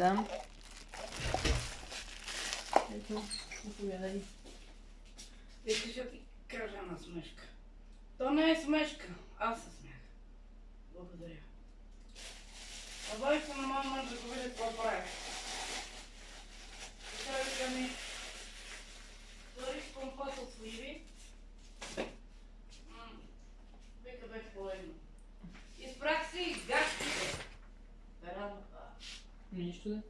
Да. Ето, заповядай. Искаш да ти кажа една смешка. То не е смешка, аз се смях. Благодаря. Обадих се на моя мъж да го видя какво прави. И той вика ми, свари с компот от сливи. Вика бе полегна. Изпрах си гащите. Да радва това. Нищо да.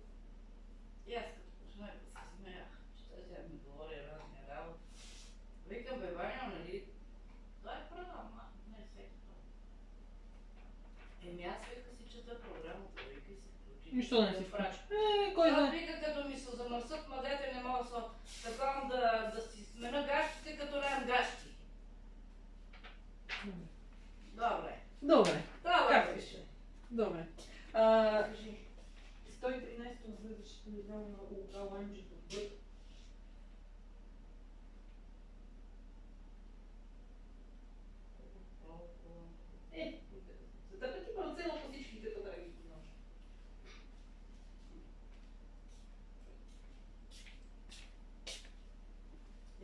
И аз като почнах да се смеях, че той сега ми говори разни работи. Викам бе, Ваня, нали? Това е права, не всеки това. Еми аз вика си чета програмата, вика и се включи. Нищо да не си включи. Кой Аз знае? вика като ми се замърсят, ма дете не мога такова да си смена гащите, като нямам гащи. Добре. Добре. Това Как беше. Добре. Кажи. 113 разрешително издаване на локал Ланчето в Бъд. За да ти парцела по всичките тетраги по нощ.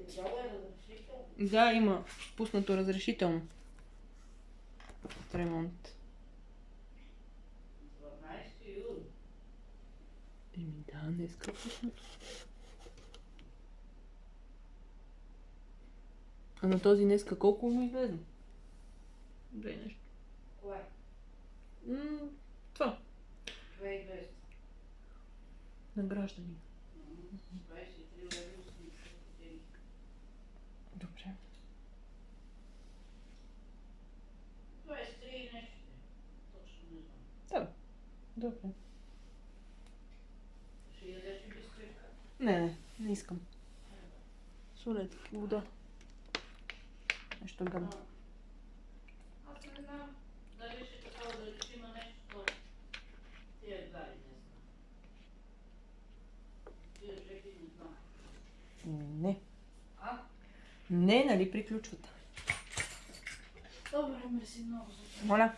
Издава е разрешително. Да, има пуснато разрешително. От ремонт. 12 юли. Еми да, днеска е пуснато. А на този днеска колко му излезе? Две нещо. Кое? Това. 2200. На граждани. 23 лева и 80 години. Добре. 23 и нещо. Точно не знам. Да. Добре. Ще ядеш и бисквитка? Не искам. Солет, вода. Нещо гъм. Аз не знам дали ще такова, дали ще има нещо второ. Тия едва ли не знам. Тия жеки не знам. Не. А? Не, нали приключват? Добре, мерси много за това. Моля.